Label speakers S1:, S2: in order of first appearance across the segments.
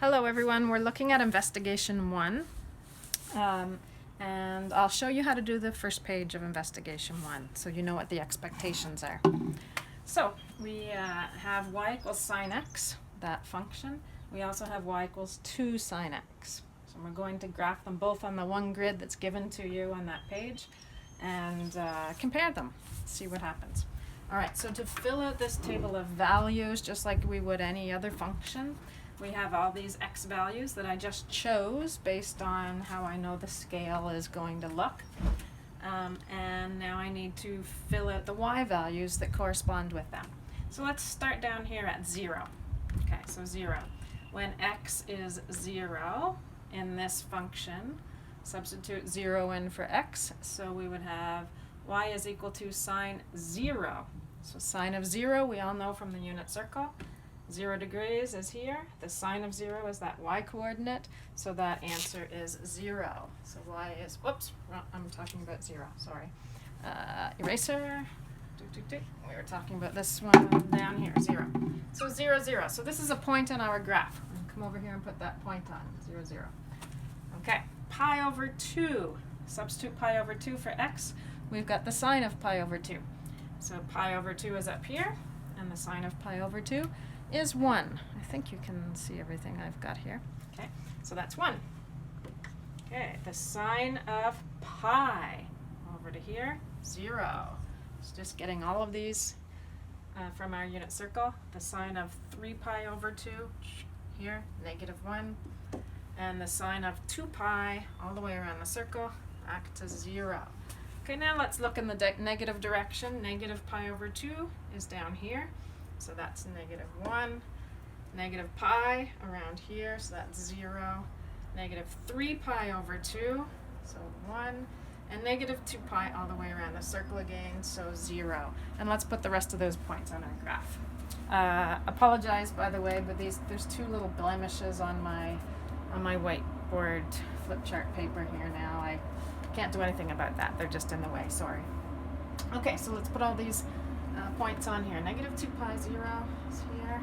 S1: Hello everyone, we're looking at Investigation 1, and I'll show you how to do the first page of Investigation 1 so you know what the expectations are. So we have y equals sine x, that function. We also have y equals 2 sine x. So we're going to graph them both on the one grid that's given to you on that page and compare them, see what happens. Alright, so to fill out this table of values just like we would any other function, we have all these x values that I just chose based on how I know the scale is going to look. And now I need to fill out the y values that correspond with them. So let's start down here at 0. Okay, so 0. When x is 0 in this function, substitute 0 in for x, so we would have y is equal to sine 0. So sine of 0 we all know from the unit circle. 0 degrees is here. The sine of 0 is that y coordinate, so that answer is 0. So y is, whoops, I'm talking about 0, sorry. Eraser. We were talking about this one down here, 0. So 0, 0. So this is a point on our graph. Come over here and put that point on, 0, 0. Okay, pi over 2. Substitute pi over 2 for x. We've got the sine of pi over 2. So pi over 2 is up here, and the sine of pi over 2 is 1. I think you can see everything I've got here. Okay, so that's 1. Okay, the sine of pi over to here, 0. It's just getting all of these from our unit circle. The sine of 3 pi over 2 here, -1. And the sine of 2 pi all the way around the circle, back to 0. Okay, now let's look in the negative direction. Negative pi over 2 is down here. So that's -1, negative pi around here, so that's 0, negative 3 pi over 2, so 1, and negative 2 pi all the way around the circle again, so 0. And let's put the rest of those points on our graph. Apologize, by the way, but there's 2 little blemishes on my whiteboard flip chart paper here now. I can't do anything about that. They're just in the way, sorry. Okay, so let's put all these points on here. Negative 2 pi 0 is here.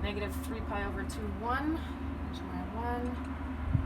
S1: Negative 3 pi over 2, 1. There's my 1.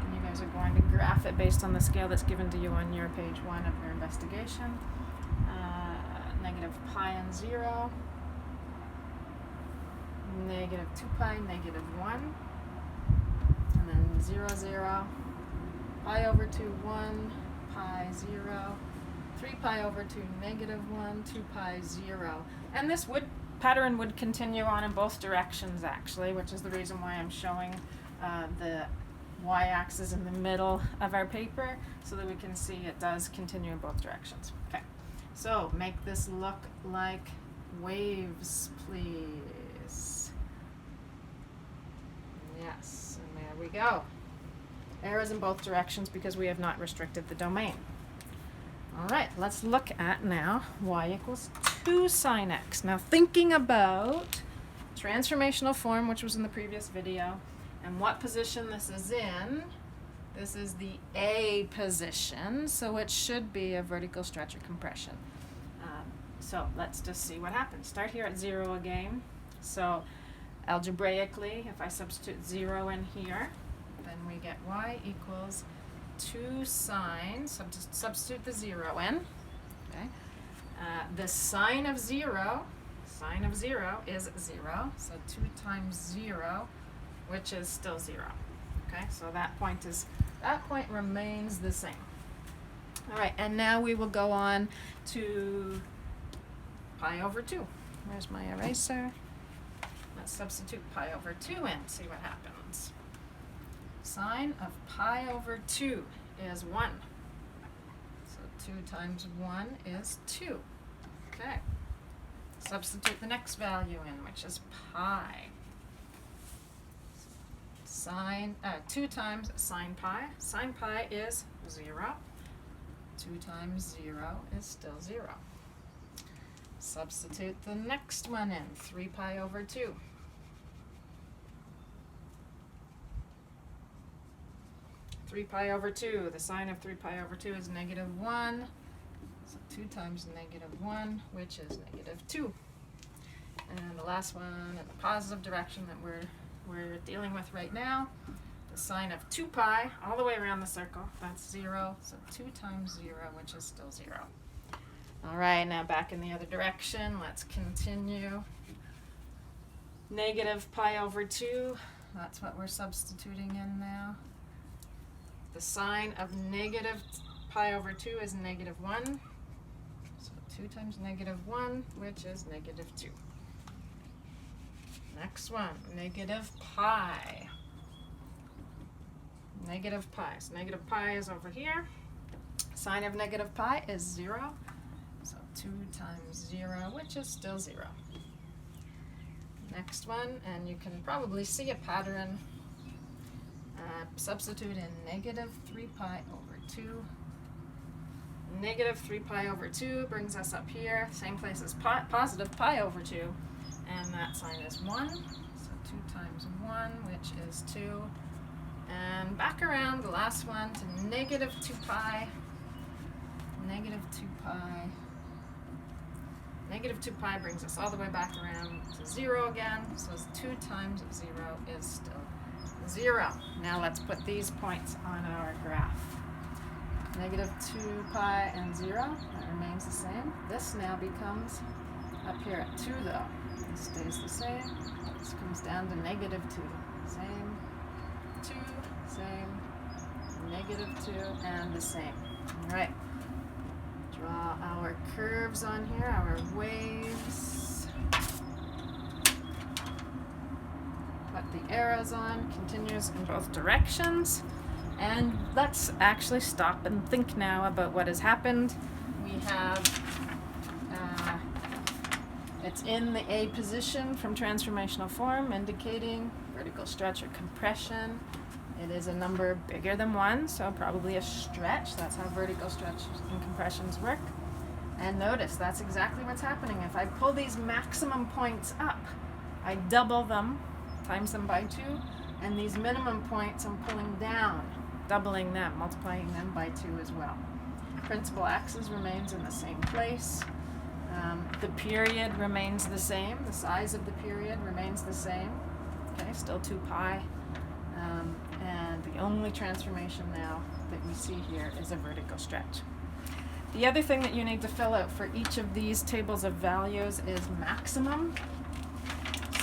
S1: And you guys are going to graph it based on the scale that's given to you on your page 1 of your investigation. Negative pi and 0. Negative 2 pi, -1. And then 0, 0. Pi over 2, 1. Pi, 0. 3 pi over 2, -1, 2 pi, 0. And this pattern would continue on in both directions actually, which is the reason why I'm showing the y-axis in the middle of our paper so that we can see it does continue in both directions. Okay, so make this look like waves, please. Yes, and there we go. Arrows in both directions because we have not restricted the domain. All right, let's look at now y equals 2 sine x. Now thinking about transformational form, which was in the previous video, and what position this is in, this is the A position, so it should be a vertical stretch or compression. So let's just see what happens. Start here at 0 again. So algebraically, if I substitute 0 in here, then we get y equals 2 sine, substitute the 0 in, okay. The sine of 0 is 0, so 2 times 0, which is still 0, okay, so that point remains the same. All right, and now we will go on to pi over 2. Where's my eraser? Let's substitute pi over 2 in, see what happens. Sine of pi over 2 is 1. So 2 times 1 is 2. Okay. Substitute the next value in, which is pi. Sine, 2 times sine pi. Sine pi is 0. 2 times 0 is still 0. Substitute the next one in, 3 pi over 2. 3 pi over 2, the sine of 3 pi over 2 is -1, so 2 times -1, which is -2. And the last one in the positive direction that we're we're dealing with right now, the sine of 2 pi all the way around the circle, that's 0, so 2 times 0, which is still 0. All right, now back in the other direction, let's continue. Negative pi over 2, that's what we're substituting in now. The sine of negative pi over 2 is negative 1, so 2 times negative 1, which is negative 2. Next one, negative pi. Negative pi, so negative pi is over here. Sine of negative pi is 0, so 2 times 0, which is still 0. Next one, and you can probably see a pattern. Substitute in negative 3 pi over 2. Negative 3 pi over 2 brings us up here, same place as positive pi over 2, and that sign is 1, so 2 times 1, which is 2. And back around, the last one, to negative 2 pi. Negative 2 pi. Negative 2 pi brings us all the way back around to 0 again, so 2 times 0 is still 0. Now let's put these points on our graph. Negative 2 pi and 0, that remains the same. This now becomes up here at 2 though. This stays the same. This comes down to negative 2. Same, 2, same, negative 2, and the same. All right. Draw our curves on here, our waves. Put the arrows on, continues in both directions. And let's actually stop and think now about what has happened. We have, it's in the A position from transformational form, indicating vertical stretch or compression. It is a number bigger than 1, so probably a stretch. That's how vertical stretch and compressions work. And notice, that's exactly what's happening. If I pull these maximum points up, I double them, times them by 2, and these minimum points I'm pulling down, doubling them, multiplying them by 2 as well. Principal axis remains in the same place. The period remains the same. The size of the period remains the same. Okay, still 2 pi. And the only transformation now that we see here is a vertical stretch. The other thing that you need to fill out for each of these tables of values is maximum.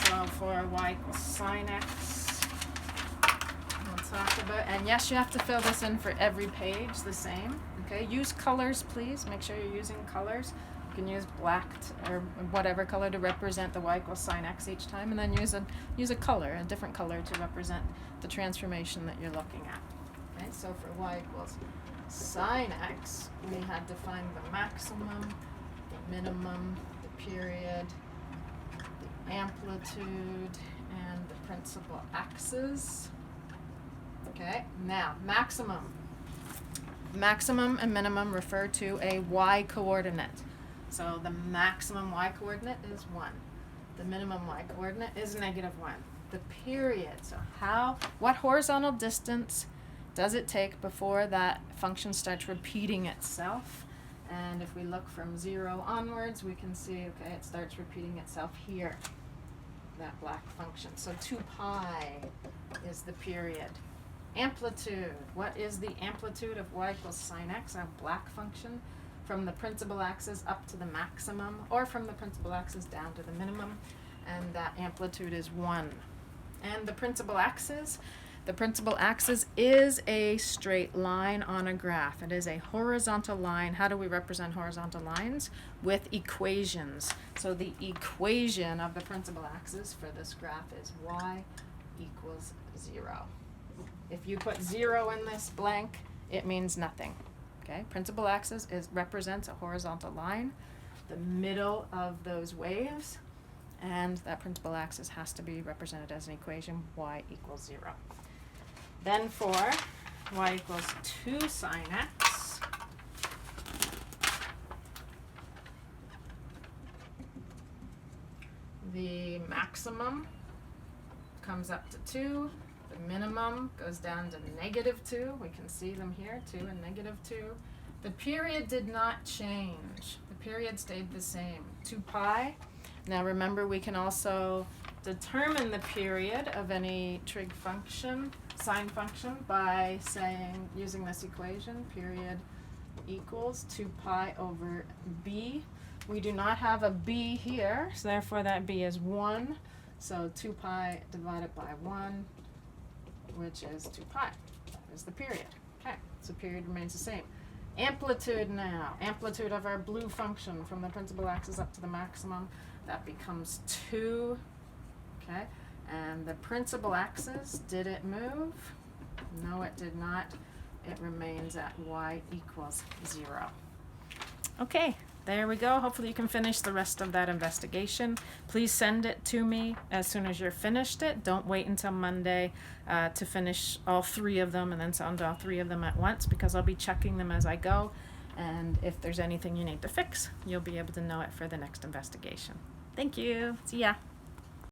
S1: So for y equals sine x, we'll talk about, and yes, you have to fill this in for every page the same. Okay, use colors, please. Make sure you're using colors. You can use black or whatever color to represent the y equals sine x each time, and then use a color, a different color, to represent the transformation that you're looking at. Okay, so for y equals sine x, we had to find the maximum, the minimum, the period, the amplitude, and the principal axis. Okay, now maximum. Maximum and minimum refer to a y coordinate. So the maximum y coordinate is 1. The minimum y coordinate is negative 1. The period, so what horizontal distance does it take before that function starts repeating itself? And if we look from 0 onwards, we can see, okay, it starts repeating itself here, that black function. So 2 pi is the period. Amplitude, what is the amplitude of y equals sine x, our black function, from the principal axis up to the maximum, or from the principal axis down to the minimum, and that amplitude is 1. And the principal axis is a straight line on a graph. It is a horizontal line. How do we represent horizontal lines? With equations. So the equation of the principal axis for this graph is y equals 0. If you put 0 in this blank, it means nothing. Okay? Principal axis represents a horizontal line, the middle of those waves, and that principal axis has to be represented as an equation, y equals 0. Then for y equals 2 sine x, the maximum comes up to 2. The minimum goes down to negative 2. We can see them here, 2 and negative 2. The period did not change. The period stayed the same, 2 pi. Now remember, we can also determine the period of any trig function, sine function, by saying, using this equation, period equals 2 pi over b. We do not have a b here, so therefore that b is 1. So 2 pi divided by 1, which is 2 pi. That is the period. Okay, so period remains the same. Amplitude now. Amplitude of our blue function from the principal axis up to the maximum. That becomes 2. Okay, and the principal axis, did it move? No, it did not. It remains at y equals 0. Okay, there we go. Hopefully you can finish the rest of that investigation. Please send it to me as soon as you're finished it. Don't wait until Monday to finish all 3 of them and then send all 3 of them at once, because I'll be checking them as I go. And if there's anything you need to fix, you'll be able to know it for the next investigation. Thank you. See ya.